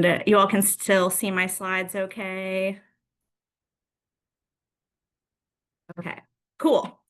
And you all can still see my slides okay? Okay, cool.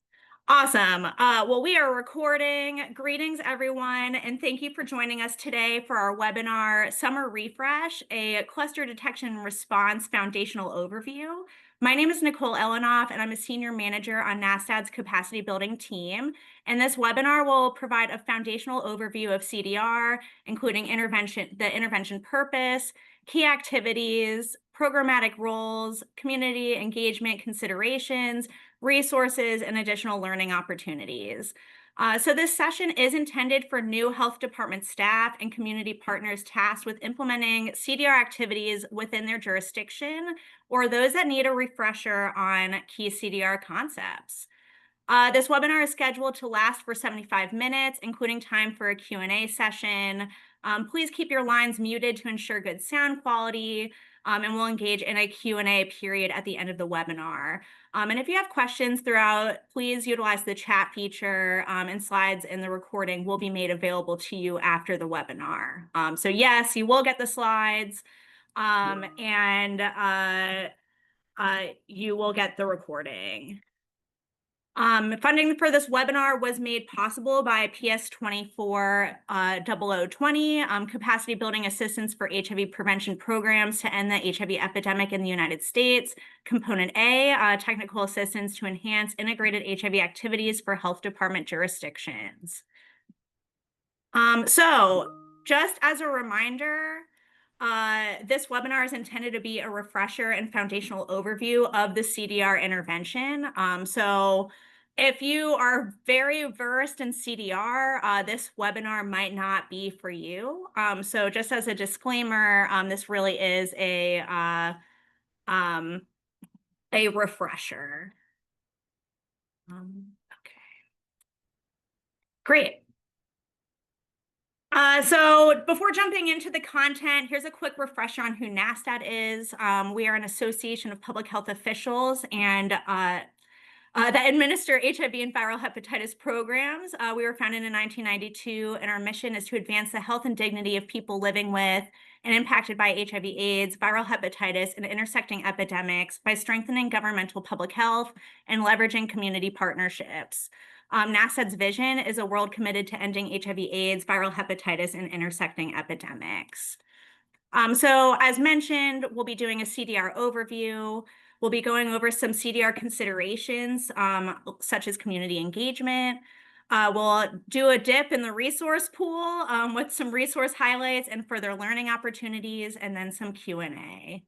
Awesome. Well, we are recording. Greetings, everyone, and thank you for joining us today for our webinar, Summer Refresh, a Cluster Detection and Response Foundational Overview. My name is Nicole Elenoff, and I'm a Senior Manager on NASTAD's Capacity Building team. And this webinar will provide a foundational overview of CDR, including the intervention purpose, key activities, programmatic roles, community engagement considerations, resources, and additional learning opportunities. So this session is intended for new health department staff and community partners tasked with implementing CDR activities within their jurisdiction, or those that need a refresher on key CDR concepts. This webinar is scheduled to last for 75 minutes, including time for a Q&A session. Please keep your lines muted to ensure good sound quality, and we'll engage in a Q&A period at the end of the webinar. And if you have questions throughout, please utilize the chat feature, and slides in the recording will be made available to you after the webinar. So yes, you will get the slides, and you will get the recording. Funding for this webinar was made possible by PS 24-0020, Capacity Building Assistance for HIV Prevention Programs to End the HIV Epidemic in the United States. Component A, Technical Assistance to Enhance Integrated HIV Activities for Health Department Jurisdictions. So just as a reminder, this webinar is intended to be a refresher and foundational overview of the CDR intervention. So if you are very versed in CDR, this webinar might not be for you. So just as a disclaimer, this really is a refresher. Okay. Great. So before jumping into the content, here's a quick refresher on who NASTAD is. We are an association of public health officials and that administer HIV and viral hepatitis programs. We were founded in 1992, and our mission is to advance the health and dignity of people living with and impacted by HIV/AIDS, viral hepatitis, and intersecting epidemics by strengthening governmental public health and leveraging community partnerships. NASTAD's vision is a world committed to ending HIV/AIDS, viral hepatitis, and intersecting epidemics. So as mentioned, we'll be doing a CDR overview. We'll be going over some CDR considerations, such as community engagement. We'll do a dip in the resource pool with some resource highlights and further learning opportunities, and then some Q&A.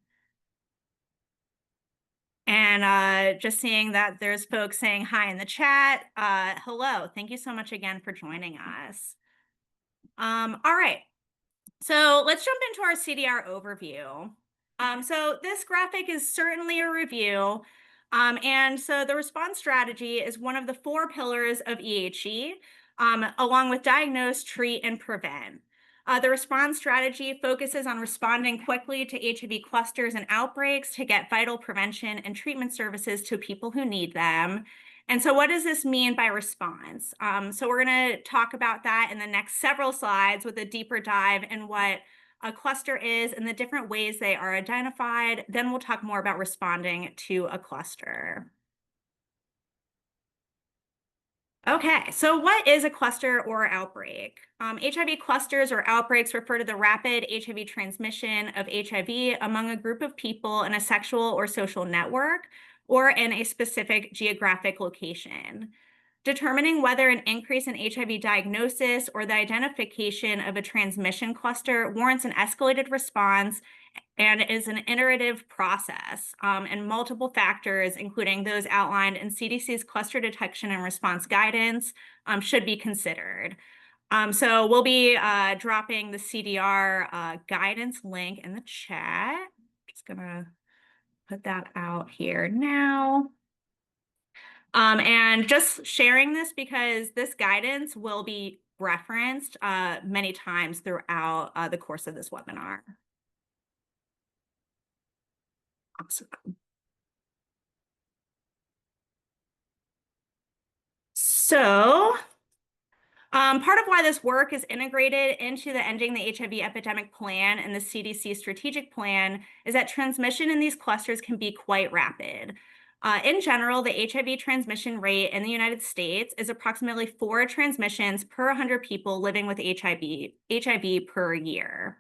And just seeing that there's folks saying hi in the chat. Hello, thank you so much again for joining us. All right, so let's jump into our CDR overview. So this graphic is certainly a review. And so the response strategy is one of the 4 pillars of EHE, along with diagnose, treat, and prevent. The response strategy focuses on responding quickly to HIV clusters and outbreaks to get vital prevention and treatment services to people who need them. And so what does this mean by response? So we're going to talk about that in the next several slides with a deeper dive in what a cluster is and the different ways they are identified. Then we'll talk more about responding to a cluster. Okay, so what is a cluster or outbreak? HIV clusters or outbreaks refer to the rapid HIV transmission of HIV among a group of people in a sexual or social network or in a specific geographic location. Determining whether an increase in HIV diagnosis or the identification of a transmission cluster warrants an escalated response and is an iterative process, and multiple factors, including those outlined in CDC's cluster detection and response guidance, should be considered. So we'll be dropping the CDR guidance link in the chat. Just gonna put that out here now. And just sharing this because this guidance will be referenced many times throughout the course of this webinar. Awesome. So Part of why this work is integrated into the Ending the HIV Epidemic Plan and the CDC Strategic Plan is that transmission in these clusters can be quite rapid. In general, the HIV transmission rate in the United States is approximately 4 transmissions per 100 people living with HIV per year.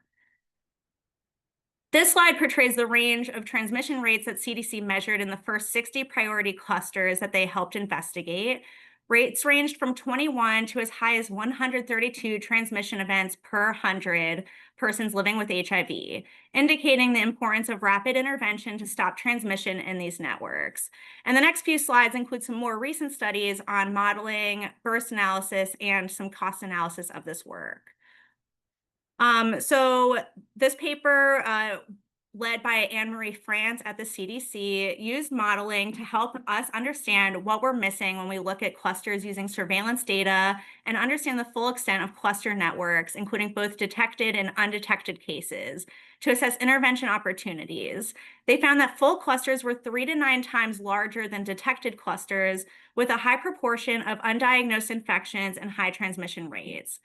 This slide portrays the range of transmission rates that CDC measured in the first 60 priority clusters that they helped investigate. Rates ranged from 21 to as high as 132 transmission events per 100 persons living with HIV, indicating the importance of rapid intervention to stop transmission in these networks. And the next few slides include some more recent studies on modeling, burst analysis, and some cost analysis of this work. So this paper, led by Anne-Marie France at the CDC, used modeling to help us understand what we're missing when we look at clusters using surveillance data and understand the full extent of cluster networks, including both detected and undetected cases, to assess intervention opportunities. They found that full clusters were 3 to 9 times larger than detected clusters, with a high proportion of undiagnosed infections and high transmission rates.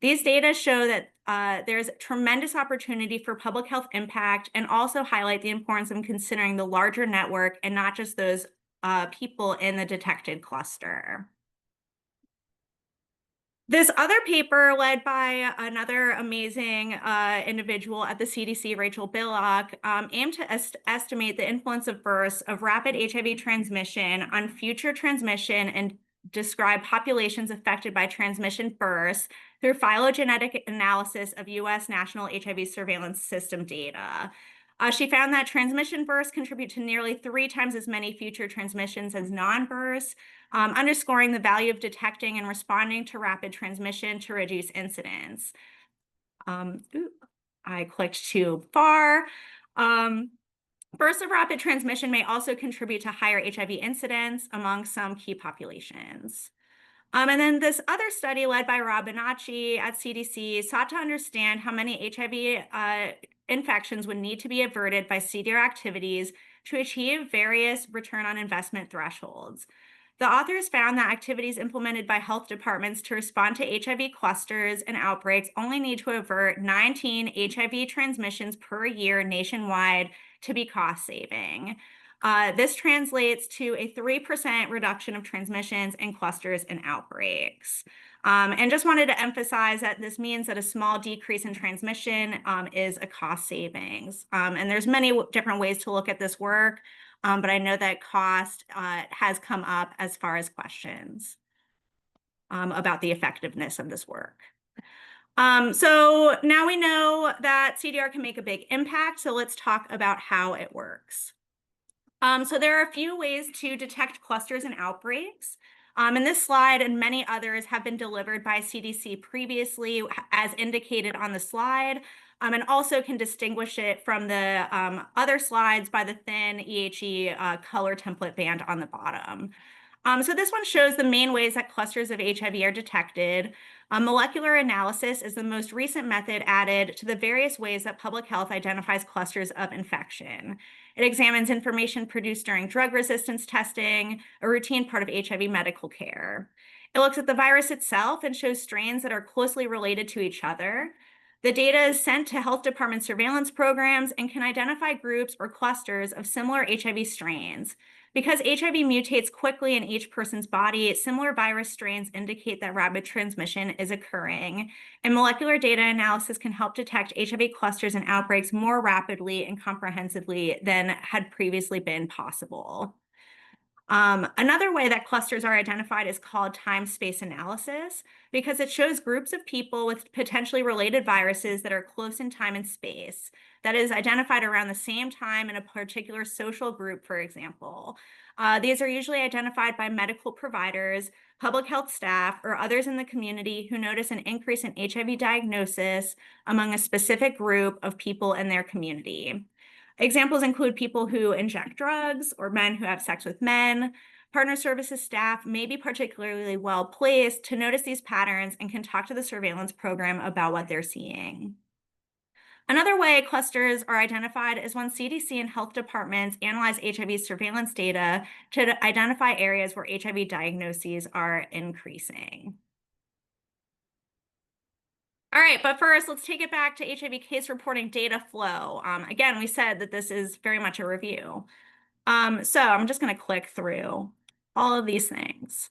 These data show that there's tremendous opportunity for public health impact and also highlight the importance of considering the larger network and not just those people in the detected cluster. This other paper, led by another amazing individual at the CDC, Rachel Billock, aimed to estimate the influence of bursts of rapid HIV transmission on future transmission and describe populations affected by transmission bursts through phylogenetic analysis of U.S. national HIV surveillance system data. She found that transmission bursts contribute to nearly 3 times as many future transmissions as non-bursts, underscoring the value of detecting and responding to rapid transmission to reduce incidence. I clicked too far. Bursts of rapid transmission may also contribute to higher HIV incidence among some key populations. And then this other study, led by Rob Bonacci at CDC, sought to understand how many HIV infections would need to be averted by CDR activities to achieve various return on investment thresholds. The authors found that activities implemented by health departments to respond to HIV clusters and outbreaks only need to avert 19 HIV transmissions per year nationwide to be cost saving. This translates to a 3% reduction of transmissions in clusters and outbreaks. And just wanted to emphasize that this means that a small decrease in transmission is a cost savings. And there's many different ways to look at this work, but I know that cost has come up as far as questions about the effectiveness of this work. So now we know that CDR can make a big impact, so let's talk about how it works. So there are a few ways to detect clusters and outbreaks. And this slide and many others have been delivered by CDC previously, as indicated on the slide, and also can distinguish it from the other slides by the thin EHE color template band on the bottom. So this one shows the main ways that clusters of HIV are detected. Molecular analysis is the most recent method added to the various ways that public health identifies clusters of infection. It examines information produced during drug resistance testing, a routine part of HIV medical care. It looks at the virus itself and shows strains that are closely related to each other. The data is sent to health department surveillance programs and can identify groups or clusters of similar HIV strains. Because HIV mutates quickly in each person's body, similar virus strains indicate that rapid transmission is occurring, and molecular data analysis can help detect HIV clusters and outbreaks more rapidly and comprehensively than had previously been possible. Another way that clusters are identified is called time-space analysis, because it shows groups of people with potentially related viruses that are close in time and space, that is identified around the same time in a particular social group, for example. These are usually identified by medical providers, public health staff, or others in the community who notice an increase in HIV diagnosis among a specific group of people in their community. Examples include people who inject drugs or men who have sex with men. Partner services staff may be particularly well placed to notice these patterns and can talk to the surveillance program about what they're seeing. Another way clusters are identified is when CDC and health departments analyze HIV surveillance data to identify areas where HIV diagnoses are increasing. All right, but first, let's take it back to HIV case reporting data flow. Again, we said that this is very much a review. So I'm just going to click through all of these things.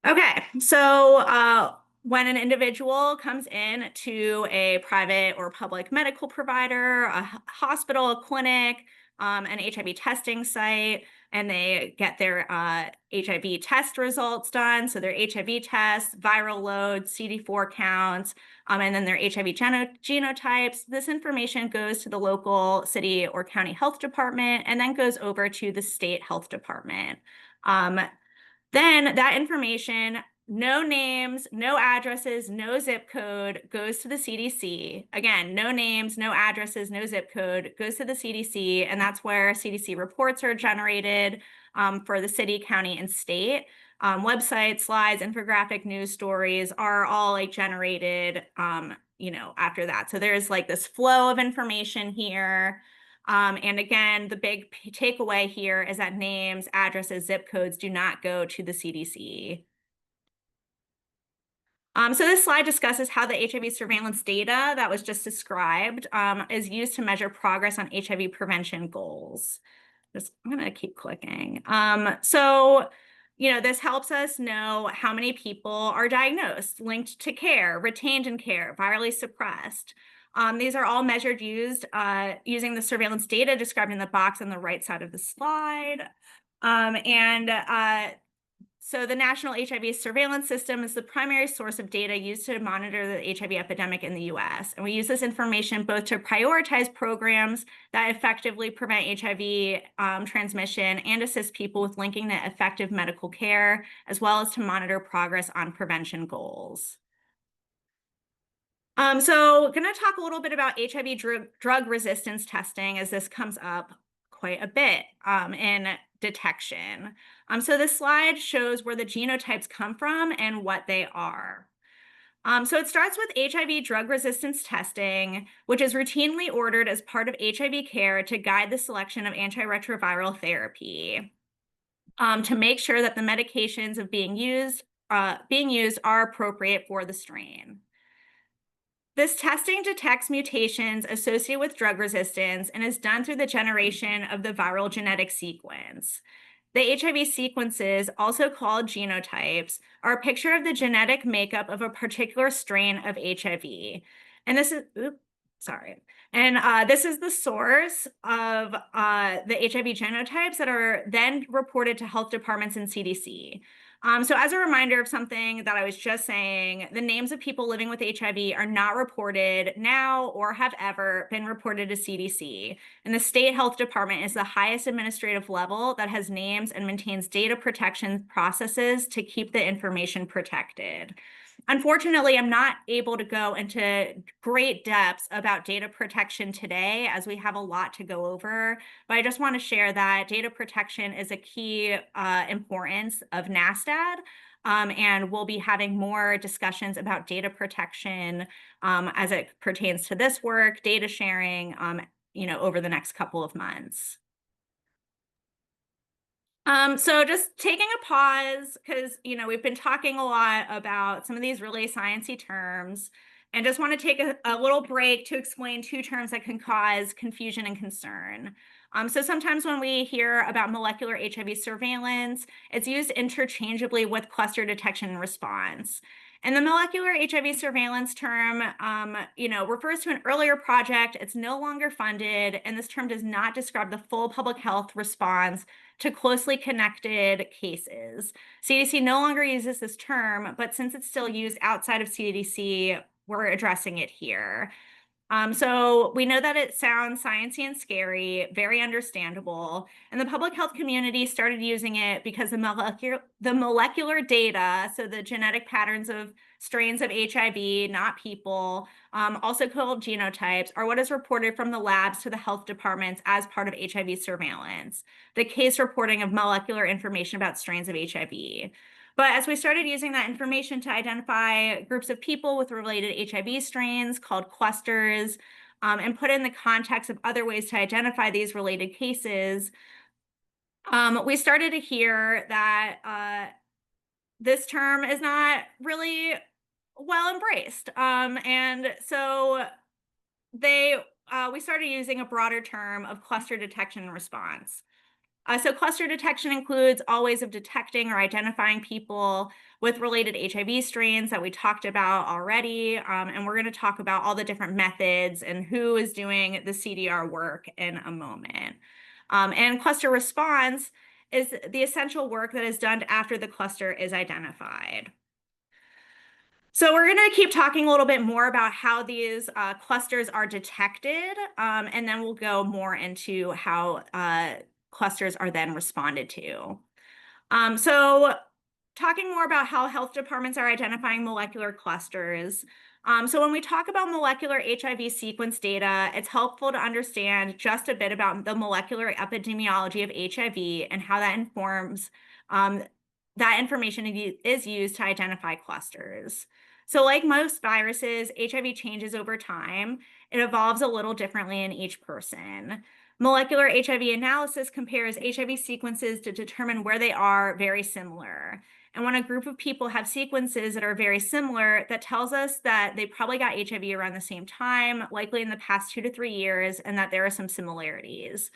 Okay, so when an individual comes in to a private or public medical provider, a hospital, a clinic, an HIV testing site, and they get their HIV test results done, so their HIV tests, viral loads, CD4 counts, and then their HIV genotypes, this information goes to the local city or county health department and then goes over to the state health department. Then that information, no names, no addresses, no zip code, goes to the CDC. Again, no names, no addresses, no zip code, goes to the CDC, and that's where CDC reports are generated for the city, county, and state. Websites, slides, infographic news stories are all like generated, after that. So there's like this flow of information here. And again, the big takeaway here is that names, addresses, zip codes do not go to the CDC. So this slide discusses how the HIV surveillance data that was just described is used to measure progress on HIV prevention goals. I'm going to keep clicking. This helps us know how many people are diagnosed, linked to care, retained in care, virally suppressed. These are all measured using the surveillance data described in the box on the right side of the slide. So the National HIV Surveillance System is the primary source of data used to monitor the HIV epidemic in the US. And we use this information both to prioritize programs that effectively prevent HIV transmission and assist people with linking to effective medical care, as well as to monitor progress on prevention goals. So going to talk a little bit about HIV drug resistance testing, as this comes up quite a bit in detection. So this slide shows where the genotypes come from and what they are. So it starts with HIV drug resistance testing, which is routinely ordered as part of HIV care to guide the selection of antiretroviral therapy, to make sure that the medications being used are appropriate for the strain. This testing detects mutations associated with drug resistance and is done through the generation of the viral genetic sequence. The HIV sequences, also called genotypes, are a picture of the genetic makeup of a particular strain of HIV. And this is, this is the source of the HIV genotypes that are then reported to health departments and CDC. So as a reminder of something that I was just saying, the names of people living with HIV are not reported now or have ever been reported to CDC. And the state health department is the highest administrative level that has names and maintains data protection processes to keep the information protected. Unfortunately, I'm not able to go into great depths about data protection today, as we have a lot to go over, but I just want to share that data protection is a key importance of NASDAD, and we'll be having more discussions about data protection as it pertains to this work, data sharing, over the next couple of months. So just taking a pause, because we've been talking a lot about some of these really sciencey terms, and just want to take a little break to explain two terms that can cause confusion and concern. So sometimes when we hear about molecular HIV surveillance, it's used interchangeably with cluster detection and response. And the molecular HIV surveillance term, refers to an earlier project. It's no longer funded, and this term does not describe the full public health response to closely connected cases. CDC no longer uses this term, but since it's still used outside of CDC, we're addressing it here. So we know that it sounds sciencey and scary, very understandable, and the public health community started using it because the molecular data, so the genetic patterns of strains of HIV, not people, also called genotypes, are what is reported from the labs to the health departments as part of HIV surveillance, the case reporting of molecular information about strains of HIV. But as we started using that information to identify groups of people with related HIV strains called clusters, and put in the context of other ways to identify these related cases, we started to hear that this term is not really well embraced. And so we started using a broader term of cluster detection and response. So cluster detection includes all ways of detecting or identifying people with related HIV strains that we talked about already. And we're going to talk about all the different methods and who is doing the CDR work in a moment. And cluster response is the essential work that is done after the cluster is identified. So we're going to keep talking a little bit more about how these clusters are detected, and then we'll go more into how clusters are then responded to. So talking more about how health departments are identifying molecular clusters. So when we talk about molecular HIV sequence data, it's helpful to understand just a bit about the molecular epidemiology of HIV and how that informs that information is used to identify clusters. So like most viruses, HIV changes over time. It evolves a little differently in each person. Molecular HIV analysis compares HIV sequences to determine where they are very similar. And when a group of people have sequences that are very similar, that tells us that they probably got HIV around the same time, likely in the past 2 to 3 years, and that there are some similarities.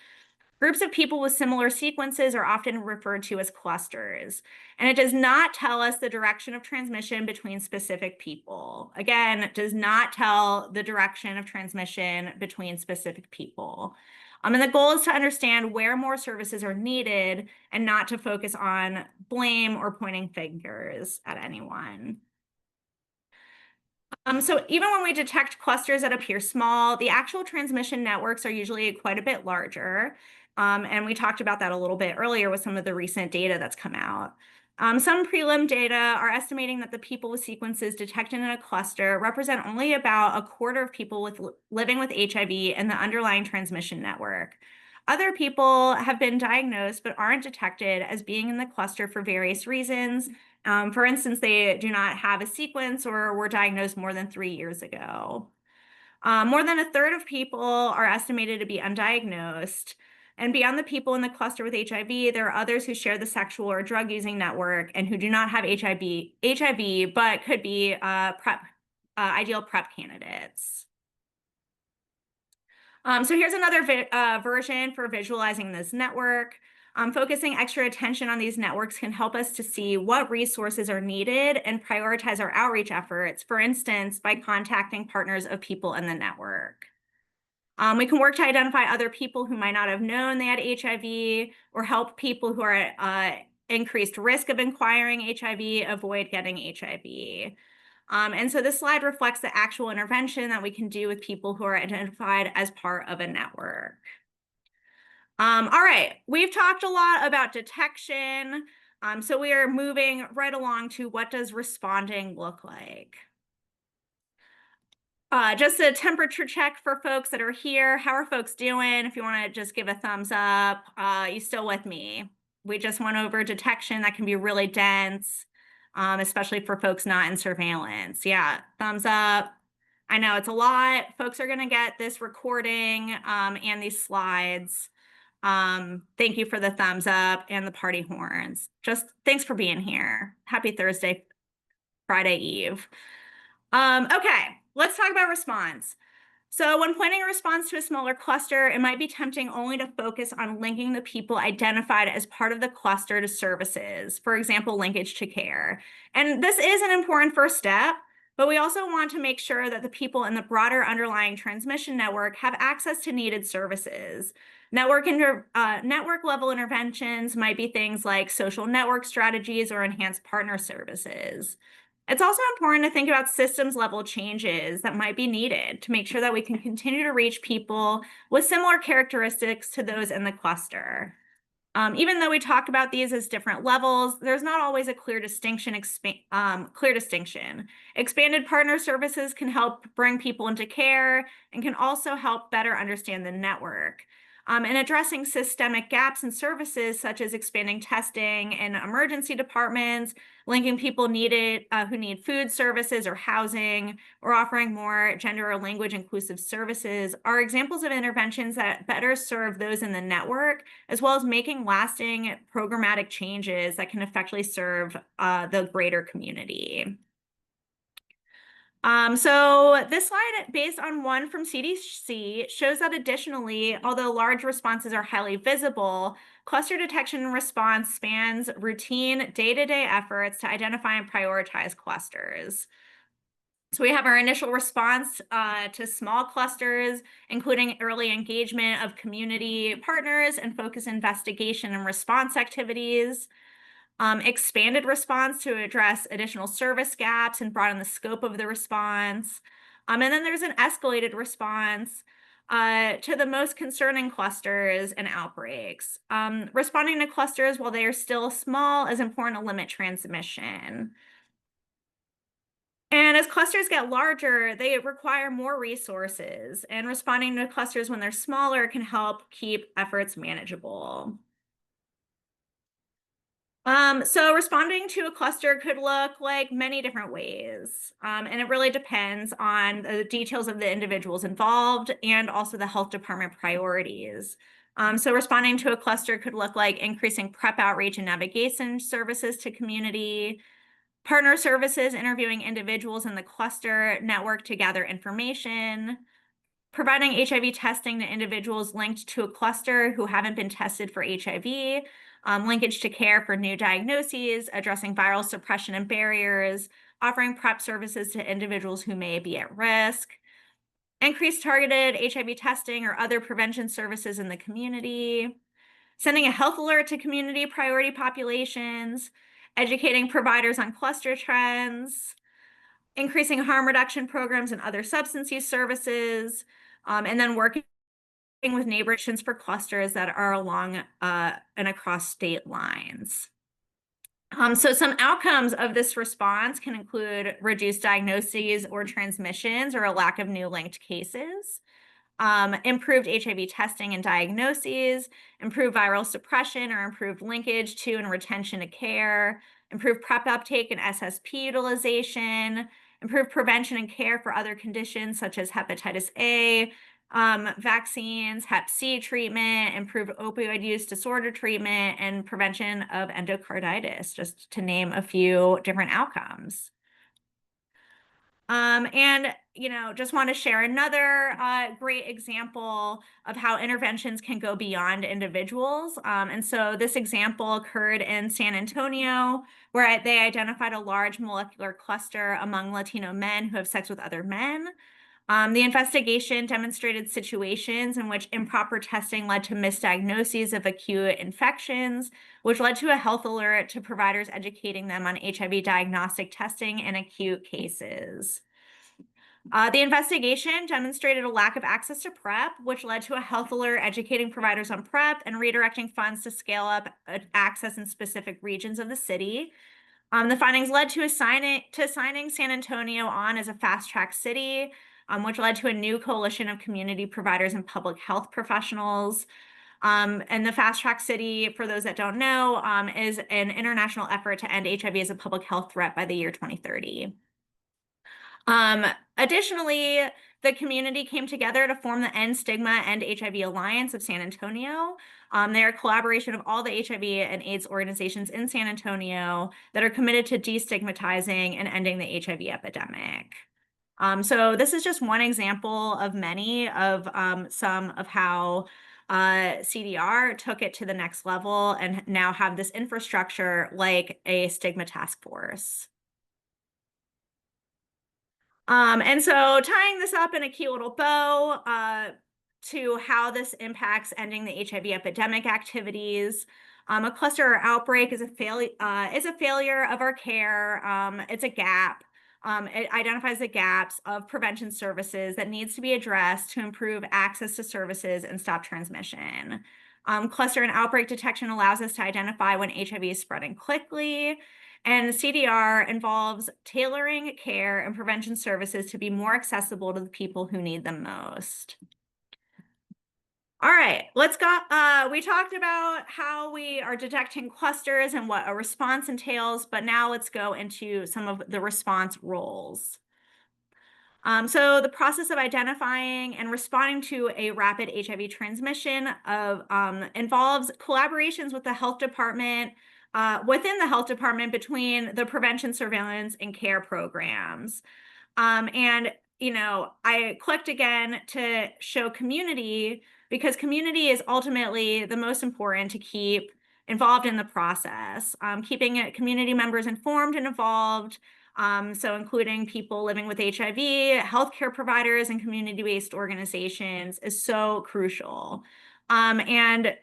Groups of people with similar sequences are often referred to as clusters, and it does not tell us the direction of transmission between specific people. Again, it does not tell the direction of transmission between specific people. And the goal is to understand where more services are needed and not to focus on blame or pointing fingers at anyone. So even when we detect clusters that appear small, the actual transmission networks are usually quite a bit larger. And we talked about that a little bit earlier with some of the recent data that's come out. Some prelim data are estimating that the people with sequences detected in a cluster represent only about a quarter of people living with HIV in the underlying transmission network. Other people have been diagnosed but aren't detected as being in the cluster for various reasons. For instance, they do not have a sequence or were diagnosed more than 3 years ago. More than a third of people are estimated to be undiagnosed. And beyond the people in the cluster with HIV, there are others who share the sexual or drug using network and who do not have HIV, but could be ideal PrEP candidates. So here's another version for visualizing this network. Focusing extra attention on these networks can help us to see what resources are needed and prioritize our outreach efforts, for instance, by contacting partners of people in the network. We can work to identify other people who might not have known they had HIV or help people who are at increased risk of acquiring HIV avoid getting HIV. And so this slide reflects the actual intervention that we can do with people who are identified as part of a network. All right, we've talked a lot about detection. So we are moving right along to what does responding look like? Just a temperature check for folks that are here. How are folks doing? If you want to just give a thumbs up, you still with me? We just went over detection that can be really dense, especially for folks not in surveillance. Yeah, thumbs up. I know it's a lot. Folks are going to get this recording and these slides. Thank you for the thumbs up and the party horns. Just thanks for being here. Happy Thursday, Friday Eve. Okay, let's talk about response. So when planning a response to a smaller cluster, it might be tempting only to focus on linking the people identified as part of the cluster to services, for example, linkage to care. And this is an important first step, but we also want to make sure that the people in the broader underlying transmission network have access to needed services. Network level interventions might be things like social network strategies or enhanced partner services. It's also important to think about systems level changes that might be needed to make sure that we can continue to reach people with similar characteristics to those in the cluster. Even though we talk about these as different levels, there's not always a clear distinction. Expanded partner services can help bring people into care and can also help better understand the network. And addressing systemic gaps in services, such as expanding testing in emergency departments, linking people who need food services or housing, or offering more gender or language inclusive services, are examples of interventions that better serve those in the network, as well as making lasting programmatic changes that can effectively serve the greater community. So this slide, based on one from CDC, shows that additionally, although large responses are highly visible, cluster detection and response spans routine day-to-day efforts to identify and prioritize clusters. So we have our initial response to small clusters, including early engagement of community partners and focus investigation and response activities. Expanded response to address additional service gaps and broaden the scope of the response. And then there's an escalated response to the most concerning clusters and outbreaks. Responding to clusters while they are still small is important to limit transmission. And as clusters get larger, they require more resources, and responding to clusters when they're smaller can help keep efforts manageable. So responding to a cluster could look like many different ways, and it really depends on the details of the individuals involved and also the health department priorities. So responding to a cluster could look like increasing prep outreach and navigation services to community, partner services interviewing individuals in the cluster network to gather information, providing HIV testing to individuals linked to a cluster who haven't been tested for HIV, linkage to care for new diagnoses, addressing viral suppression and barriers, offering PrEP services to individuals who may be at risk, increased targeted HIV testing or other prevention services in the community, sending a health alert to community priority populations, educating providers on cluster trends, increasing harm reduction programs and other substance use services, and then working with neighborhoods for clusters that are along and across state lines. So some outcomes of this response can include reduced diagnoses or transmissions or a lack of new linked cases, improved HIV testing and diagnoses, improved viral suppression or improved linkage to and retention of care, improved PrEP uptake and SSP utilization, improved prevention and care for other conditions such as hepatitis A, vaccines, Hep C treatment, improved opioid use disorder treatment, and prevention of endocarditis, just to name a few different outcomes. And, just want to share another great example of how interventions can go beyond individuals. And so this example occurred in San Antonio, where they identified a large molecular cluster among Latino men who have sex with other men. The investigation demonstrated situations in which improper testing led to misdiagnoses of acute infections, which led to a health alert to providers educating them on HIV diagnostic testing in acute cases. The investigation demonstrated a lack of access to PrEP, which led to a health alert educating providers on PrEP and redirecting funds to scale up access in specific regions of the city. The findings led to signing San Antonio on as a fast-track city, which led to a new coalition of community providers and public health professionals. And the Fast Track City, for those that don't know, is an international effort to end HIV as a public health threat by the year 2030. Additionally, the community came together to form the End Stigma, End HIV Alliance of San Antonio. They're a collaboration of all the HIV and AIDS organizations in San Antonio that are committed to destigmatizing and ending the HIV epidemic. So this is just one example of many of some of how CDR took it to the next level and now have this infrastructure like a stigma task force. And so tying this up in a cute little bow to how this impacts ending the HIV epidemic activities. A cluster or outbreak is a failure of our care. It's a gap. It identifies the gaps of prevention services that needs to be addressed to improve access to services and stop transmission. Cluster and outbreak detection allows us to identify when HIV is spreading quickly. And CDR involves tailoring care and prevention services to be more accessible to the people who need them most. All right, let's go. We talked about how we are detecting clusters and what a response entails, but now let's go into some of the response roles. So the process of identifying and responding to a rapid HIV transmission involves collaborations with the health department, within the health department between the prevention, surveillance, and care programs. And, I clicked again to show community because community is ultimately the most important to keep involved in the process, keeping community members informed and involved. So, including people living with HIV, healthcare providers, and community based organizations is so crucial. And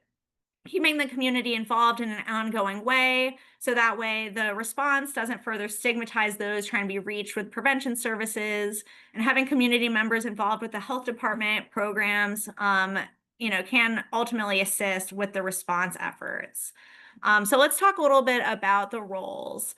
keeping the community involved in an ongoing way so that way the response doesn't further stigmatize those trying to be reached with prevention services, and having community members involved with the health department programs can ultimately assist with the response efforts. So let's talk a little bit about the roles.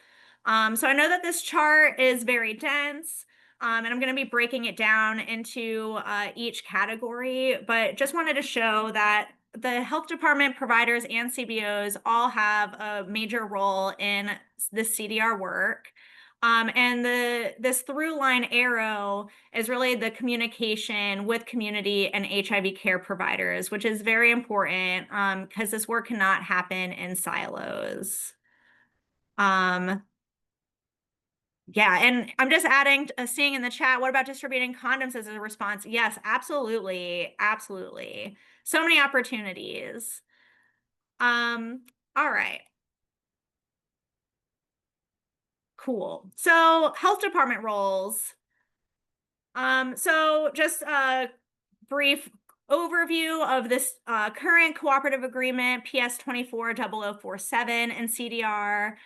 So I know that this chart is very dense, and I'm going to be breaking it down into each category, but just wanted to show that the health department, providers, and CBOs all have a major role in this CDR work. And this through line arrow is really the communication with community and HIV care providers, which is very important because this work cannot happen in silos. Um, yeah, and I'm just adding, seeing in the chat, what about distributing condoms as a response? Yes, absolutely, absolutely. So many opportunities. All right, cool. So health department roles. So just a brief overview of this current cooperative agreement, PS 240047 and CDR.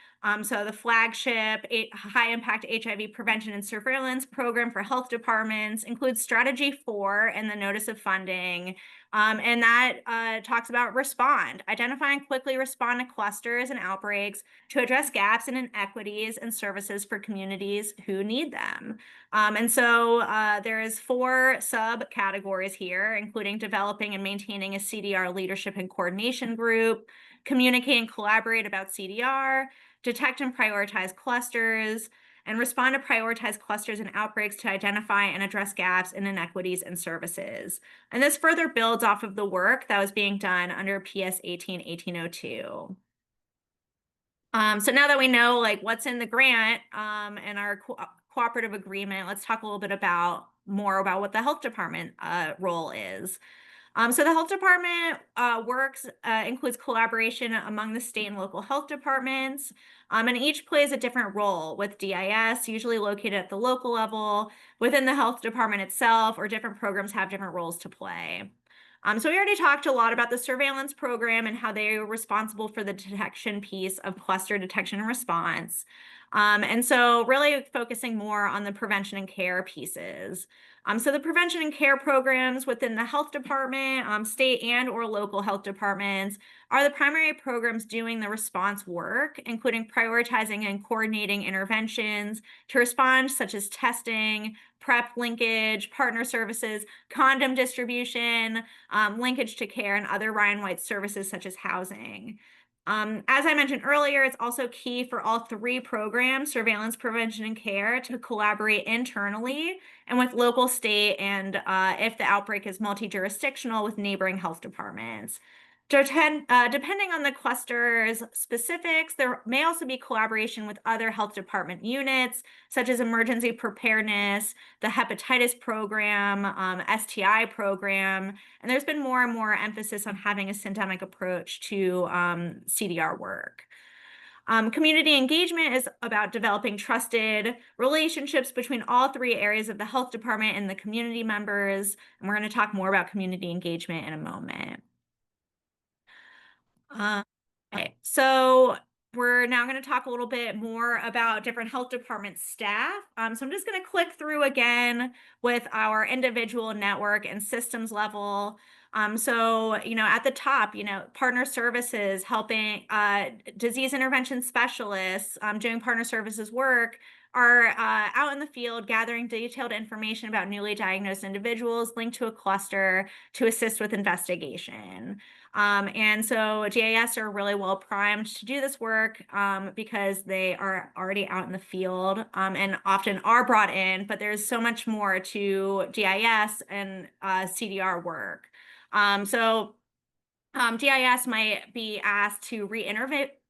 So the flagship high impact HIV prevention and surveillance program for health departments includes strategy 4 and the notice of funding. And that talks about respond, identify and quickly respond to clusters and outbreaks to address gaps and inequities and services for communities who need them. And so there is 4 subcategories here, including developing and maintaining a CDR leadership and coordination group, communicate and collaborate about CDR, detect and prioritize clusters, and respond to prioritized clusters and outbreaks to identify and address gaps and inequities in services. And this further builds off of the work that was being done under PS 18-1802. So now that we know what's in the grant and our cooperative agreement, let's talk a little bit more about what the health department role is. So the health department includes collaboration among the state and local health departments, and each plays a different role, with DIS usually located at the local level within the health department itself, or different programs have different roles to play. So we already talked a lot about the surveillance program and how they are responsible for the detection piece of cluster detection and response. And so really focusing more on the prevention and care pieces. So the prevention and care programs within the health department, state and or local health departments, are the primary programs doing the response work, including prioritizing and coordinating interventions to respond, such as testing, PrEP linkage, partner services, condom distribution, linkage to care, and other Ryan White services such as housing. As I mentioned earlier, it's also key for all 3 programs, surveillance, prevention, and care, to collaborate internally and with local, state, and if the outbreak is multi-jurisdictional, with neighboring health departments. Depending on the cluster's specifics, there may also be collaboration with other health department units, such as emergency preparedness, the hepatitis program, STI program, and there's been more and more emphasis on having a syndemic approach to CDR work. Community engagement is about developing trusted relationships between all 3 areas of the health department and the community members, and we're going to talk more about community engagement in a moment. Okay, so we're now going to talk a little bit more about different health department staff. So I'm just going to click through again with our individual network and systems level. So, at the top, partner services, helping disease intervention specialists doing partner services work are out in the field gathering detailed information about newly diagnosed individuals linked to a cluster to assist with investigation. And so GIS are really well primed to do this work because they are already out in the field and often are brought in, but there's so much more to GIS and CDR work. So GIS might be asked to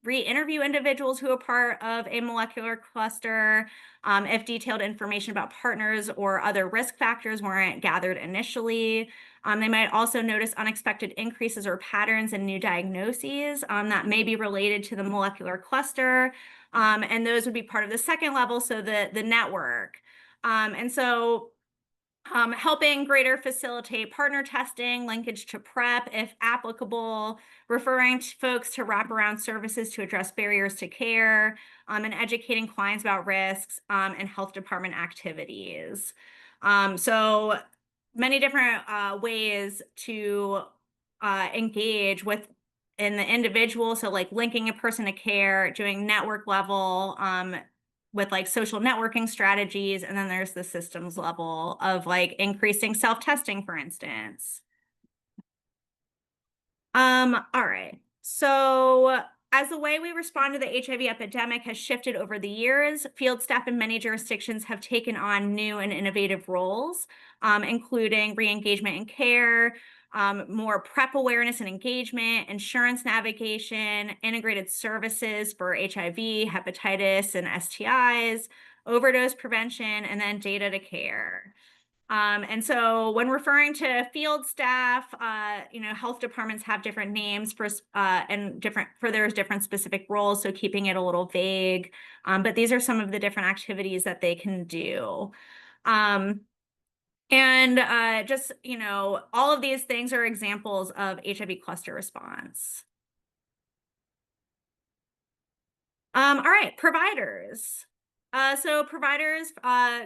re-interview individuals who are part of a molecular cluster if detailed information about partners or other risk factors weren't gathered initially. They might also notice unexpected increases or patterns in new diagnoses that may be related to the molecular cluster. And those would be part of the second level, so the network. And so helping greater facilitate partner testing, linkage to PrEP if applicable, referring folks to wraparound services to address barriers to care, and educating clients about risks and health department activities. So many different ways to engage with in the individual. So like linking a person to care, doing network level, with like social networking strategies. And then there's the systems level of like increasing self-testing, for instance. All right. So as the way we respond to the HIV epidemic has shifted over the years, field staff in many jurisdictions have taken on new and innovative roles, including re-engagement and care, more PrEP awareness and engagement, insurance navigation, integrated services for HIV, hepatitis, and STIs, overdose prevention, and then data to care. And so when referring to field staff, health departments have different names for and there's different specific roles, so keeping it a little vague. But these are some of the different activities that they can do. And just, all of these things are examples of HIV cluster response. All right, providers. So providers,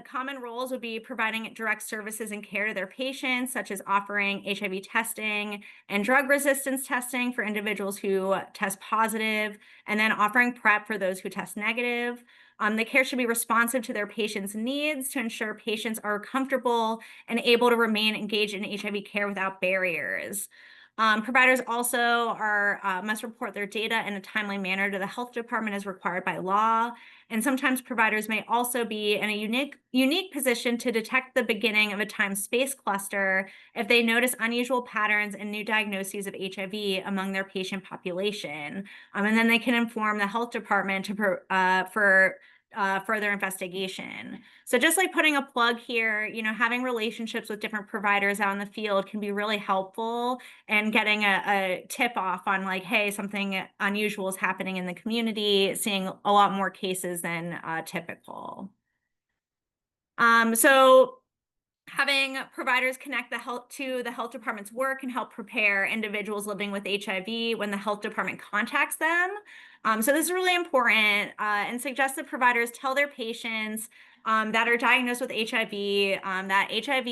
common roles would be providing direct services and care to their patients, such as offering HIV testing and drug resistance testing for individuals who test positive, and then offering PrEP for those who test negative. The care should be responsive to their patients' needs to ensure patients are comfortable and able to remain engaged in HIV care without barriers. Providers also must report their data in a timely manner to the health department as required by law. And sometimes providers may also be in a unique position to detect the beginning of a time-space cluster if they notice unusual patterns and new diagnoses of HIV among their patient population. And then they can inform the health department for further investigation. So just like putting a plug here, having relationships with different providers out in the field can be really helpful, and getting a tip off on like, hey, something unusual is happening in the community, seeing a lot more cases than typical. So having providers connect to the health department's work can help prepare individuals living with HIV when the health department contacts them. So this is really important, and suggests that providers tell their patients that are diagnosed with HIV that HIV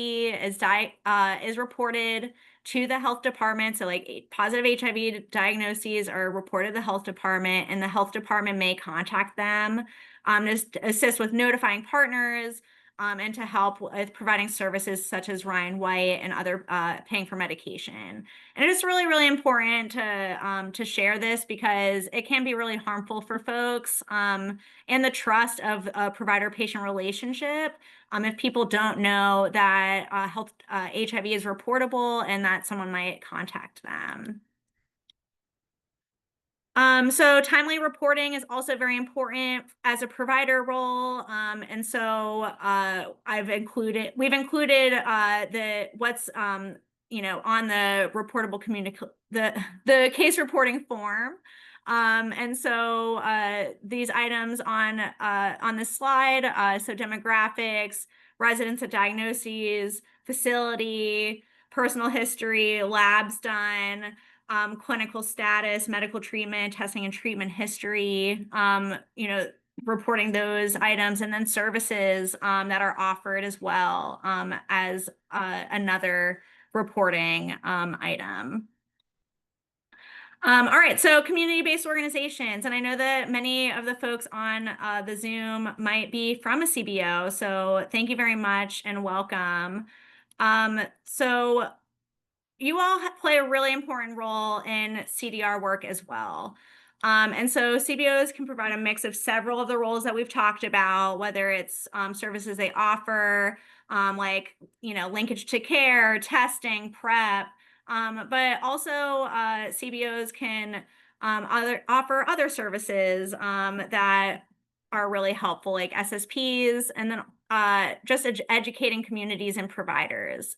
is reported to the health department. So like positive HIV diagnoses are reported to the health department, and the health department may contact them to assist with notifying partners, and to help with providing services such as Ryan White and other paying for medication. And it is really, really important to share this, because it can be really harmful for folks and the trust of a provider-patient relationship if people don't know that HIV is reportable and that someone might contact them. So timely reporting is also very important as a provider role. And so we've included what's on the reportable the case reporting form. And so these items on this slide, so demographics, residence of diagnoses, facility, personal history, labs done, clinical status, medical treatment, testing and treatment history, reporting those items, and then services that are offered as well as another reporting item. All right, so community-based organizations, and I know that many of the folks on the Zoom might be from a CBO, so thank you very much and welcome. So you all play a really important role in CDR work as well. And so CBOs can provide a mix of several of the roles that we've talked about, whether it's services they offer, linkage to care, testing, PrEP, but also CBOs can offer other services that are really helpful, like SSPs, and then just educating communities and providers.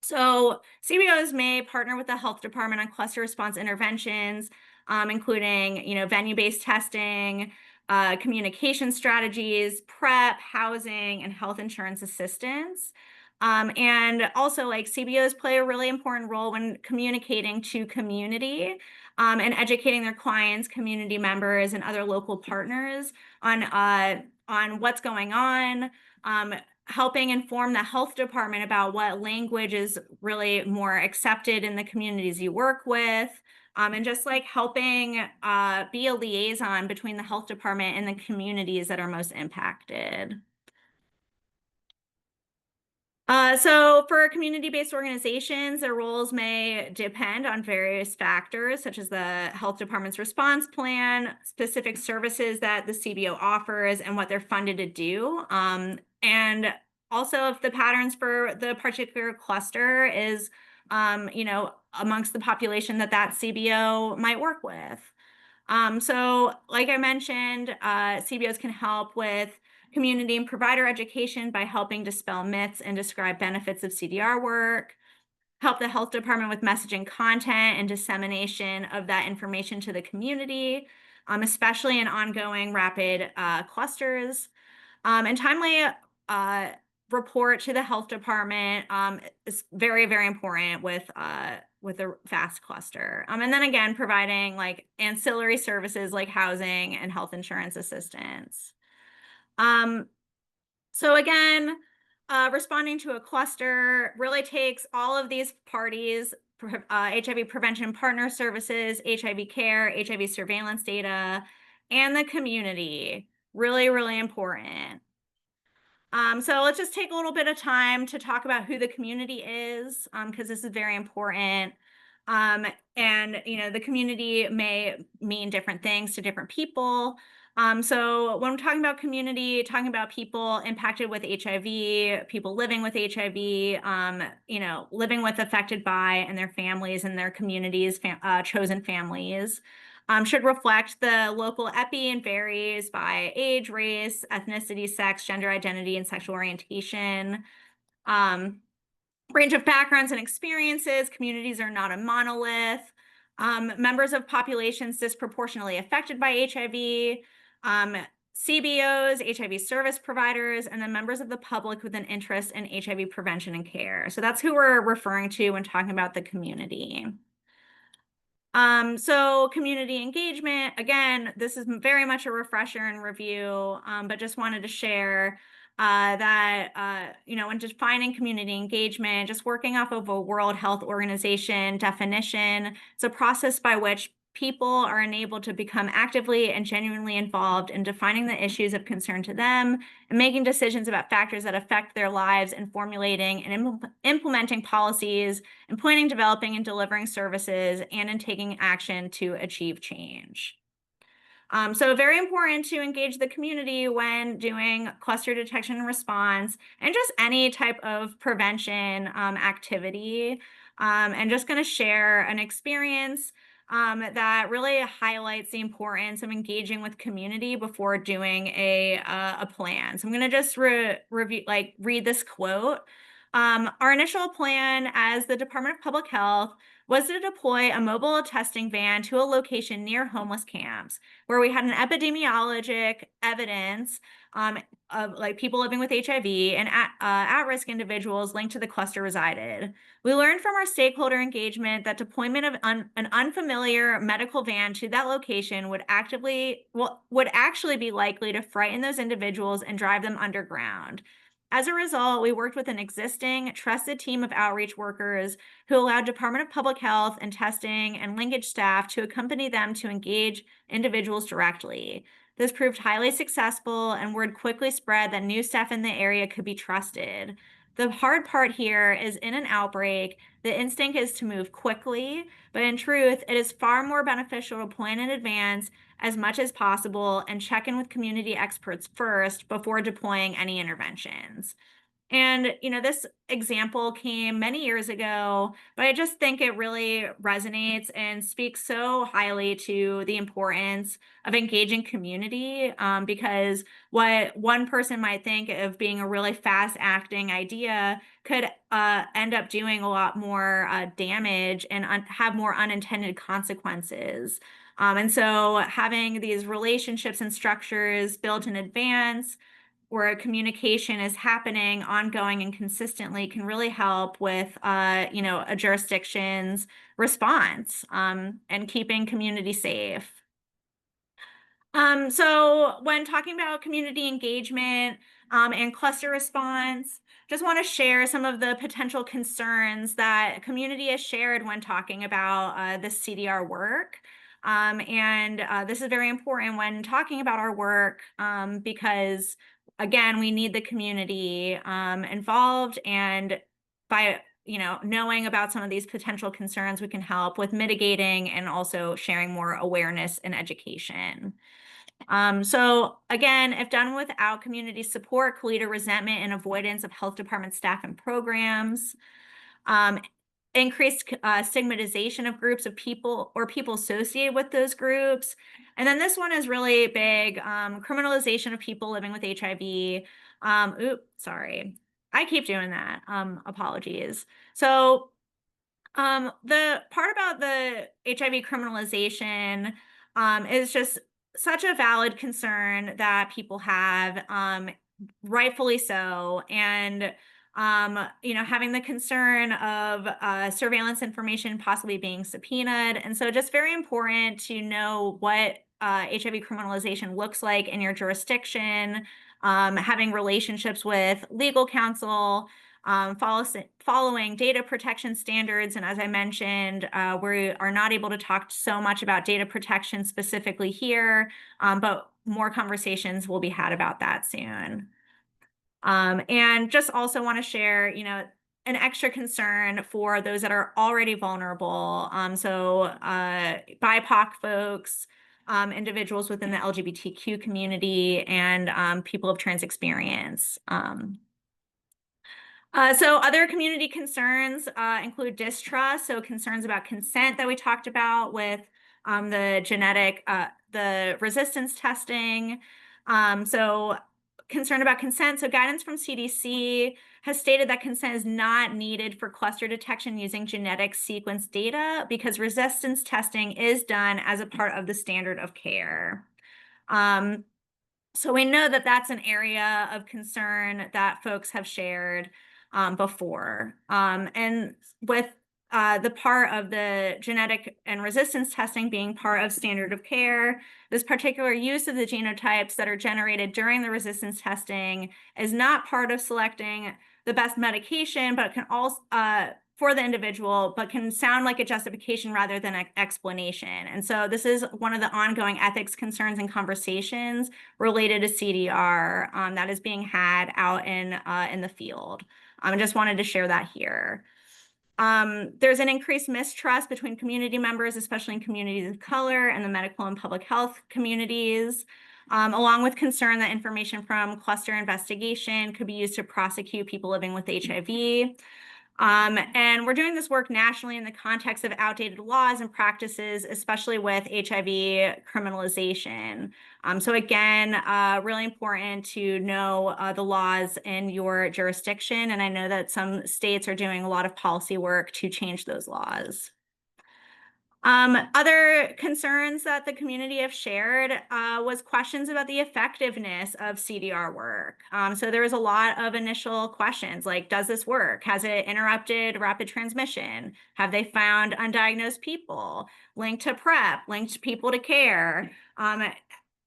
So CBOs may partner with the health department on cluster response interventions, including, venue-based testing, communication strategies, PrEP, housing, and health insurance assistance. And also, like, CBOs play a really important role when communicating to community, and educating their clients, community members, and other local partners on what's going on. Helping inform the health department about what language is really more accepted in the communities you work with, and just like helping be a liaison between the health department and the communities that are most impacted. So for community-based organizations, their roles may depend on various factors, such as the health department's response plan, specific services that the CBO offers, and what they're funded to do. And also if the patterns for the particular cluster is, amongst the population that CBO might work with. So like I mentioned, CBOs can help with community and provider education by helping dispel myths and describe benefits of CDR work, help the health department with messaging content and dissemination of that information to the community, especially in ongoing rapid clusters, and timely report to the health department is very, very important with a fast cluster. And then again, providing like ancillary services like housing and health insurance assistance. So again, responding to a cluster really takes all of these parties, HIV prevention partner services, HIV care, HIV surveillance data, and the community. Really, really important. So let's just take a little bit of time to talk about who the community is, because this is very important. And the community may mean different things to different people. So when we're talking about community, talking about people impacted with HIV, people living with HIV, living with affected by and their families and their communities, chosen families. Should reflect the local epi and varies by age, race, ethnicity, sex, gender identity, and sexual orientation. Range of backgrounds and experiences. Communities are not a monolith. Members of populations disproportionately affected by HIV. CBOs, HIV service providers, and then members of the public with an interest in HIV prevention and care. So that's who we're referring to when talking about the community. So community engagement, again, this is very much a refresher and review, but just wanted to share that, when defining community engagement, just working off of a World Health Organization definition, it's a process by which people are enabled to become actively and genuinely involved in defining the issues of concern to them and making decisions about factors that affect their lives and formulating and implementing policies and planning, developing, and delivering services, and in taking action to achieve change. So very important to engage the community when doing cluster detection and response and just any type of prevention activity. And just going to share an experience that really highlights the importance of engaging with community before doing a plan. So I'm going to just read this quote. Our initial plan as the Department of Public Health was to deploy a mobile testing van to a location near homeless camps where we had an epidemiologic evidence of like people living with HIV and at-risk individuals linked to the cluster resided. We learned from our stakeholder engagement that deployment of an unfamiliar medical van to that location would actually be likely to frighten those individuals and drive them underground. As a result, we worked with an existing trusted team of outreach workers who allowed Department of Public Health and testing and linkage staff to accompany them to engage individuals directly. This proved highly successful, and word quickly spread that new staff in the area could be trusted. The hard part here is in an outbreak, the instinct is to move quickly, but in truth, it is far more beneficial to plan in advance as much as possible and check in with community experts first before deploying any interventions. And, this example came many years ago, but I just think it really resonates and speaks so highly to the importance of engaging community. Because what one person might think of being a really fast acting idea could end up doing a lot more damage and have more unintended consequences. And so having these relationships and structures built in advance where communication is happening ongoing and consistently can really help with a jurisdiction's response and keeping community safe. So when talking about community engagement and cluster response, just want to share some of the potential concerns that community has shared when talking about the CDR work. And this is very important when talking about our work because, again, we need the community involved, and by knowing about some of these potential concerns, we can help with mitigating and also sharing more awareness and education. So again, if done without community support, could lead to resentment and avoidance of health department staff and programs. Um, Increased stigmatization of groups of people or people associated with those groups. And then this one is really big, criminalization of people living with HIV. Sorry. I keep doing that. Apologies. So the part about the HIV criminalization is just such a valid concern that people have, rightfully so. And having the concern of surveillance information possibly being subpoenaed. And so just very important to know what HIV criminalization looks like in your jurisdiction, having relationships with legal counsel, following data protection standards. And as I mentioned, we are not able to talk so much about data protection specifically here, but more conversations will be had about that soon. And just also want to share, an extra concern for those that are already vulnerable. So BIPOC folks, individuals within the LGBTQ community, and people of trans experience. So other community concerns include distrust, so concerns about consent that we talked about with the resistance testing. So concern about consent. So guidance from CDC has stated that consent is not needed for cluster detection using genetic sequence data because resistance testing is done as a part of the standard of care. So we know that that's an area of concern that folks have shared before. And with the part of the genetic and resistance testing being part of standard of care, this particular use of the genotypes that are generated during the resistance testing is not part of selecting the best medication, but can also for the individual, but can sound like a justification rather than an explanation. And so this is one of the ongoing ethics concerns and conversations related to CDR that is being had out in the field. I just wanted to share that here. There's an increased mistrust between community members, especially in communities of color and the medical and public health communities, along with concern that information from cluster investigation could be used to prosecute people living with HIV. And we're doing this work nationally in the context of outdated laws and practices, especially with HIV criminalization. So again, really important to know the laws in your jurisdiction. And I know that some states are doing a lot of policy work to change those laws. Other concerns that the community have shared was questions about the effectiveness of CDR work. So there was a lot of initial questions like, does this work? Has it interrupted rapid transmission? Have they found undiagnosed people? Linked to PrEP, linked people to care?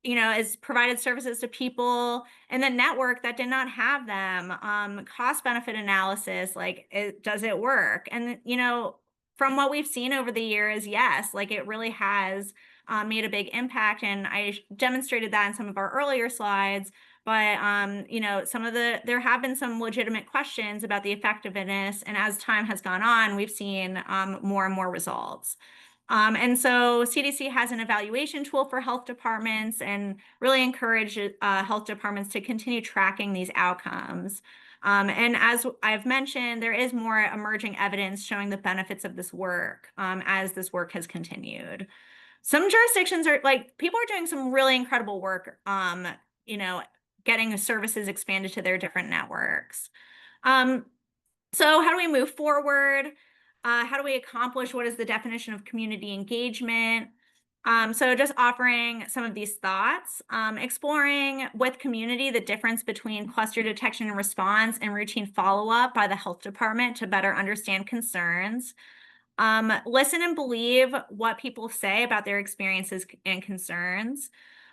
Is provided services to people in the network that did not have them. Cost benefit analysis, like, does it work? And, from what we've seen over the years, yes, like it really has made a big impact. And I demonstrated that in some of our earlier slides. But, there have been some legitimate questions about the effectiveness. And as time has gone on, we've seen more and more results. And so CDC has an evaluation tool for health departments and really encourage health departments to continue tracking these outcomes. And as I've mentioned, there is more emerging evidence showing the benefits of this work as this work has continued. Some jurisdictions are like, people are doing some really incredible work, you know, getting the services expanded to their different networks. Um, so how do we move forward? How do we accomplish what is the definition of community engagement? So just offering some of these thoughts, exploring with community the difference between cluster detection and response and routine follow-up by the health department to better understand concerns. Listen and believe what people say about their experiences and concerns.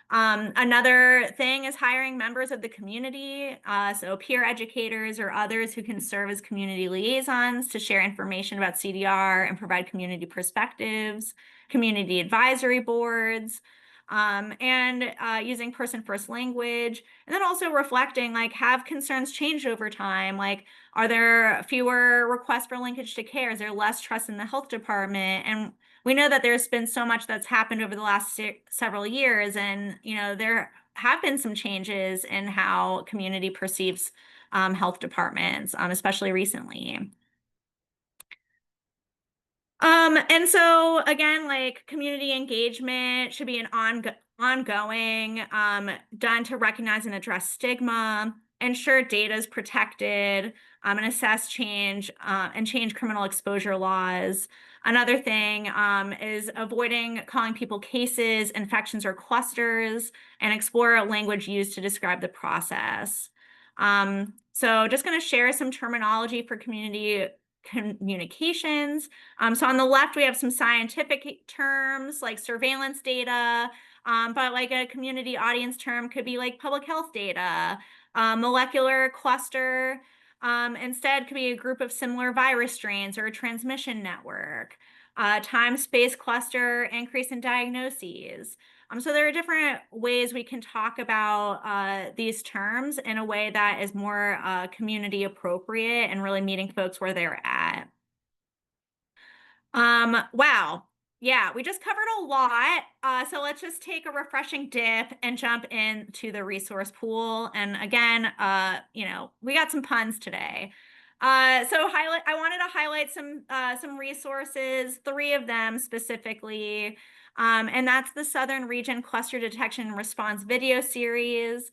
Another thing is hiring members of the community, so peer educators or others who can serve as community liaisons to share information about CDR and provide community perspectives, community advisory boards, and using person-first language, and then also reflecting, like, have concerns changed over time? Like, are there fewer requests for linkage to care? Is there less trust in the health department? And we know that there's been so much that's happened over the last several years, and there have been some changes in how community perceives health departments, especially recently. And so again, like, community engagement should be an ongoing, done to recognize and address stigma, ensure data is protected, and assess change and change criminal exposure laws. Another thing is avoiding calling people cases, infections, or clusters, and explore language used to describe the process. So just going to share some terminology for community communications. So on the left, we have some scientific terms like surveillance data, but like a community audience term could be like public health data, molecular cluster. Instead, could be a group of similar virus strains or a transmission network. Time-space cluster, increase in diagnoses. So there are different ways we can talk about these terms in a way that is more community appropriate and really meeting folks where they're at. Wow. Yeah, we just covered a lot. So let's just take a refreshing dip and jump into the resource pool. And again, we got some puns today. I wanted to highlight some resources, three of them specifically. And that's the Southern Region Cluster Detection and Response video series.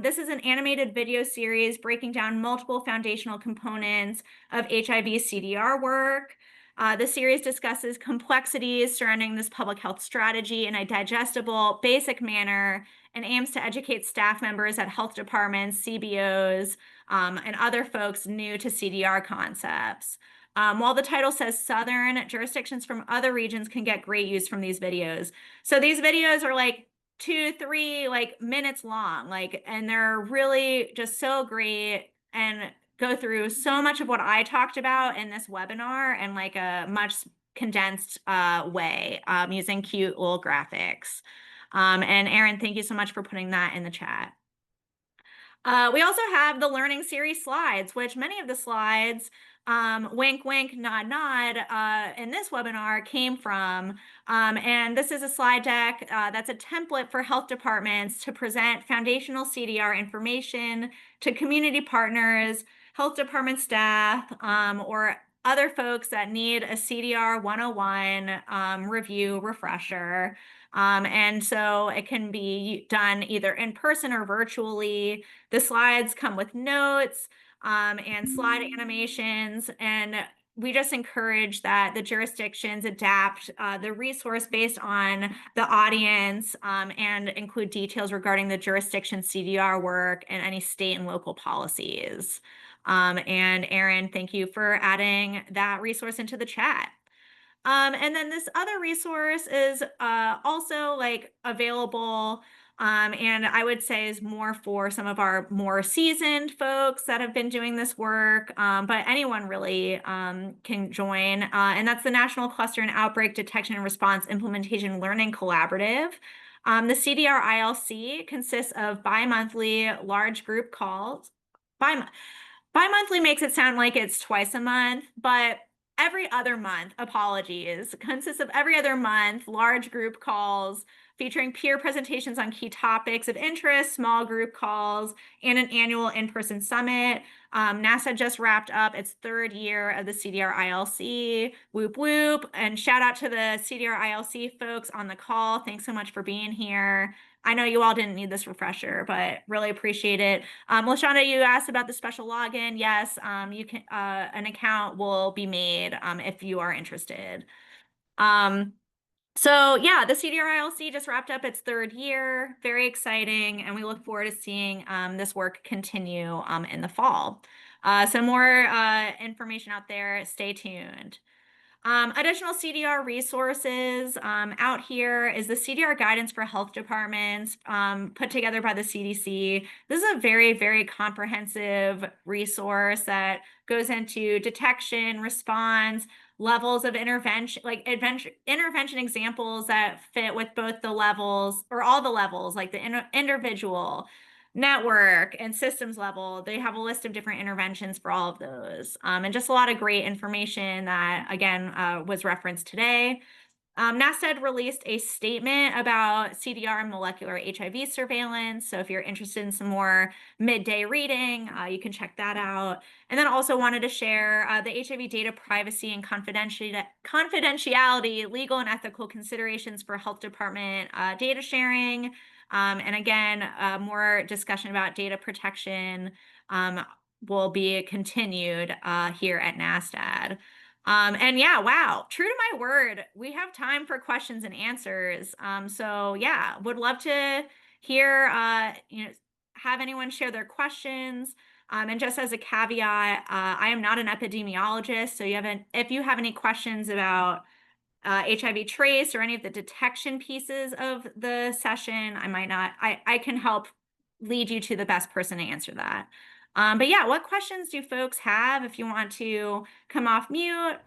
This is an animated video series breaking down multiple foundational components of HIV CDR work. The series discusses complexities surrounding this public health strategy in a digestible, basic manner and aims to educate staff members at health departments, CBOs, and other folks new to CDR concepts. While the title says Southern, jurisdictions from other regions can get great use from these videos. So these videos are like 2-3 minutes long, and they're really just so great and go through so much of what I talked about in this webinar in like a much condensed way, using cute little graphics. And Erin, thank you so much for putting that in the chat. We also have the learning series slides, which many of the slides, wink, wink, nod, nod, in this webinar came from. And this is a slide deck that's a template for health departments to present foundational CDR information to community partners, health department staff, or other folks that need a CDR 101 review refresher. And so it can be done either in person or virtually. The slides come with notes and slide animations, and we just encourage that the jurisdictions adapt the resource based on the audience, and include details regarding the jurisdiction CDR work and any state and local policies. And Erin, thank you for adding that resource into the chat. And then this other resource is also available, and I would say is more for some of our more seasoned folks that have been doing this work, but anyone really can join. And that's the National Cluster and Outbreak Detection and Response Implementation Learning Collaborative. The CDR ILC consists of bi-monthly large group calls. Bi-monthly makes it sound like it's twice a month, but every other month, apologies, consists of every other month, large group calls featuring peer presentations on key topics of interest, small group calls, and an annual in-person summit. NASA just wrapped up its 3rd year of the CDR ILC. Whoop whoop. And shout out to the CDR ILC folks on the call. Thanks so much for being here. I know you all didn't need this refresher, but really appreciate it. LaShonda, you asked about the special login. Yes, you can. An account will be made if you are interested. So yeah, the CDR ILC just wrapped up its 3rd year. Very exciting, and we look forward to seeing this work continue in the fall. So more information out there. Stay tuned. Additional CDR resources out here is the CDR guidance for health departments put together by the CDC. This is a very, very comprehensive resource that goes into detection, response, levels of intervention, like intervention examples that fit with both the levels or all the levels, like the individual, network, and systems level. They have a list of different interventions for all of those. And just a lot of great information that, again, was referenced today. NASDAQ released a statement about CDR and molecular HIV surveillance. So if you're interested in some more midday reading, you can check that out. And then also wanted to share the HIV data privacy and confidentiality, legal and ethical considerations for health department data sharing. And again, more discussion about data protection will be continued here at NASDAQ. And yeah, wow, true to my word, we have time for questions and answers. So yeah, would love to hear, have anyone share their questions. And just as a caveat, I am not an epidemiologist, so if you have any questions about HIV trace or any of the detection pieces of the session, I can help lead you to the best person to answer that. But yeah, what questions do folks have if you want to come off mute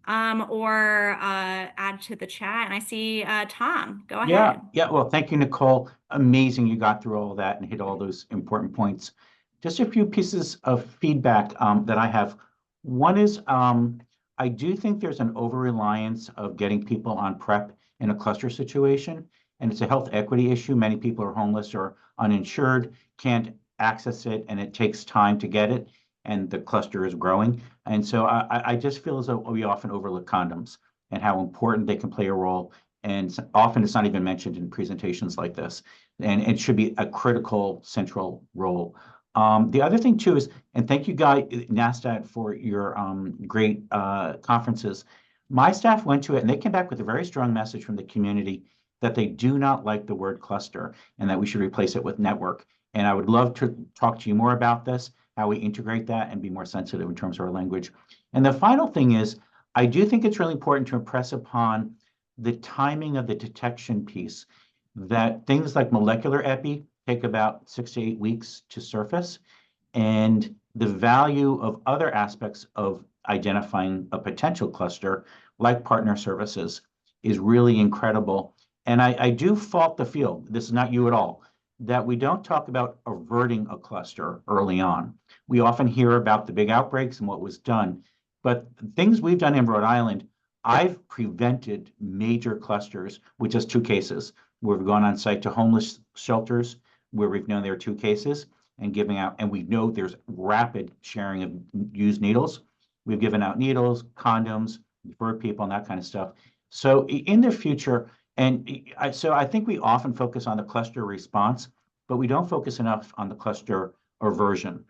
or add to the chat? And I see Tom, go ahead. Yeah. Well, thank you, Nicole. Amazing. You got through all of that and hit all those important points. Just a few pieces of feedback that I have. One is I do think there's an over-reliance of getting people on PrEP in a cluster situation, and it's a health equity issue. Many people are homeless or uninsured, can't access it, and it takes time to get it, and the cluster is growing. And so I just feel as though we often overlook condoms and how important they can play a role. And often it's not even mentioned in presentations like this. And it should be a critical central role. The other thing too is, and thank you guys, NASDAQ, for your great conferences. My staff went to it and they came back with a very strong message from the community that they do not like the word cluster and that we should replace it with network. And I would love to talk to you more about this, how we integrate that and be more sensitive in terms of our language. And the final thing is, I do think it's really important to impress upon the timing of the detection piece, that things like molecular epi take about 6 to 8 weeks to surface, and the value of other aspects of identifying a potential cluster, like partner services, is really incredible. And I do fault the field, this is not you at all, that we don't talk about averting a cluster early on. We often hear about the big outbreaks and what was done, but things we've done in Rhode Island, I've prevented major clusters with just 2 cases, where we've gone on site to homeless shelters where we've known there are 2 cases and giving out, and we know there's rapid sharing of used needles. We've given out needles, condoms, for people and that kind of stuff. So in the future, so I think we often focus on the cluster response, but we don't focus enough on the cluster aversion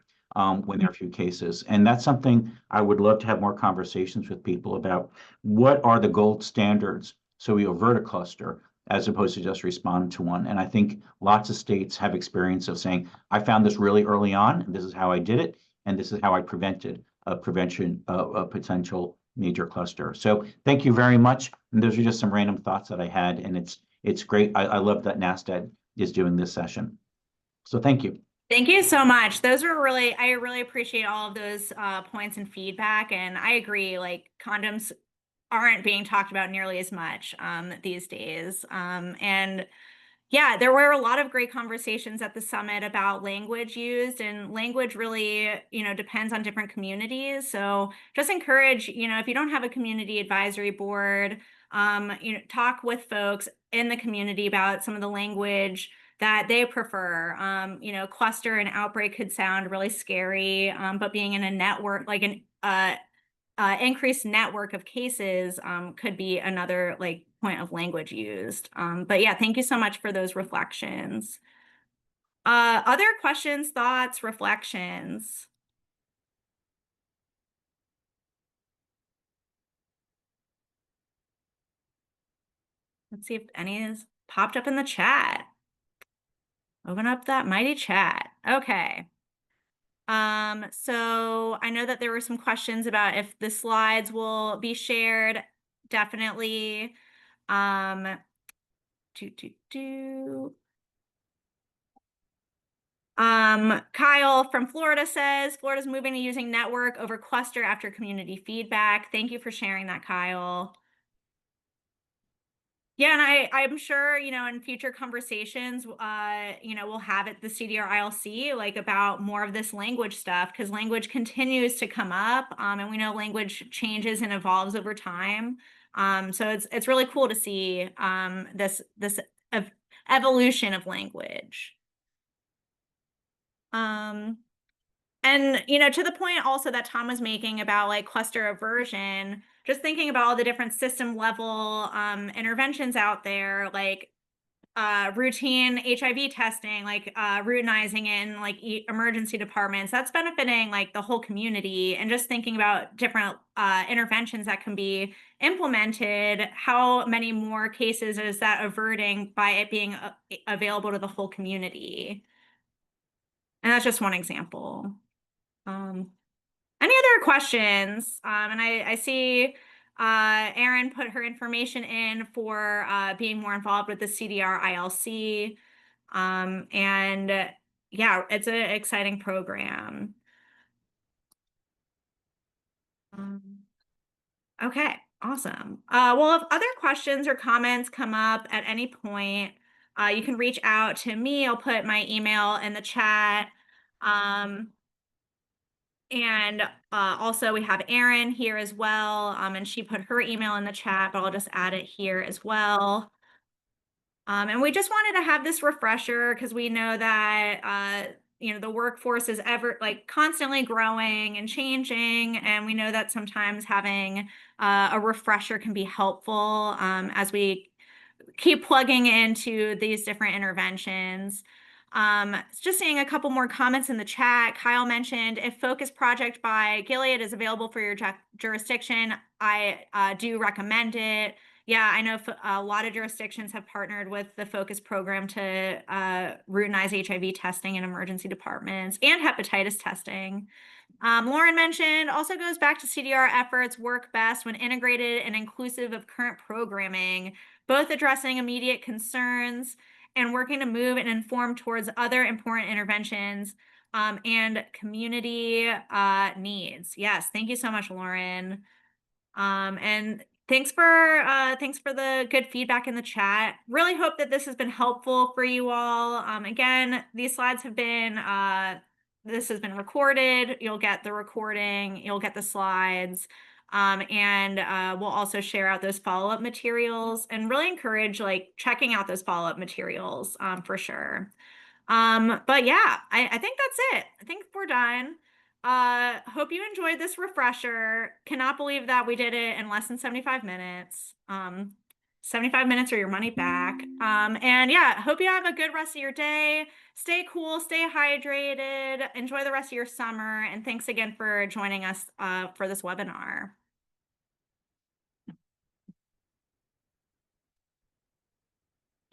when there are a few cases. And that's something I would love to have more conversations with people about. What are the gold standards so we avert a cluster as opposed to just respond to one? And I think lots of states have experience of saying, I found this really early on, and this is how I did it, and this is how I prevented a potential major cluster. So thank you very much. And those are just some random thoughts that I had, and it's great. I love that NASDAQ is doing this session. So thank you. Thank you so much. I really appreciate all of those points and feedback. And I agree, like condoms aren't being talked about nearly as much these days. And Yeah, there were a lot of great conversations at the summit about language used, and language really, depends on different communities. So just encourage, if you don't have a community advisory board, talk with folks in the community about some of the language that they prefer. Cluster and outbreak could sound really scary, but being in a network, like an increased network of cases could be another like point of language used. But yeah, thank you so much for those reflections. Other questions, thoughts, reflections? Let's see if any has popped up in the chat. Open up that mighty chat. Okay. So I know that there were some questions about if the slides will be shared. Definitely. Um, do, do, do. Kyle from Florida says Florida's moving to using network over cluster after community feedback. Thank you for sharing that, Kyle. Yeah, and I'm sure, in future conversations, we'll have at the CDR ILC like about more of this language stuff because language continues to come up, and we know language changes and evolves over time. So it's really cool to see this evolution of language. And to the point also that Tom was making about like cluster aversion, just thinking about all the different system level interventions out there, like routine HIV testing, like routinizing in like emergency departments, that's benefiting like the whole community. And just thinking about different interventions that can be implemented, how many more cases is that averting by it being available to the whole community? And that's just one example. Um, any other questions? And I see Erin put her information in for being more involved with the CDR ILC. And yeah, it's an exciting program. Um, okay, awesome. Well, if other questions or comments come up at any point, you can reach out to me. I'll put my email in the chat. And also we have Erin here as well, and she put her email in the chat, but I'll just add it here as well. And we just wanted to have this refresher because we know that the workforce is ever like constantly growing and changing, and we know that sometimes having a refresher can be helpful as we keep plugging into these different interventions. Just seeing a couple more comments in the chat. Kyle mentioned if Focus Project by Gilead is available for your jurisdiction, I do recommend it. Yeah, I know a lot of jurisdictions have partnered with the Focus program to routinize HIV testing in emergency departments and hepatitis testing. Lauren mentioned also goes back to CDR efforts work best when integrated and inclusive of current programming, both addressing immediate concerns and working to move and inform towards other important interventions and community needs. Yes, thank you so much, Lauren. And thanks for the good feedback in the chat. Really hope that this has been helpful for you all. Again, these slides have been this has been recorded. You'll get the recording, you'll get the slides. And we'll also share out those follow-up materials and really encourage like checking out those follow-up materials for sure. But yeah, I think that's it. I think we're done. Hope you enjoyed this refresher. Cannot believe that we did it in less than 75 minutes. 75 minutes or your money back. And yeah, hope you have a good rest of your day. Stay cool, stay hydrated, enjoy the rest of your summer, and thanks again for joining us for this webinar.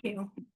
Thank you.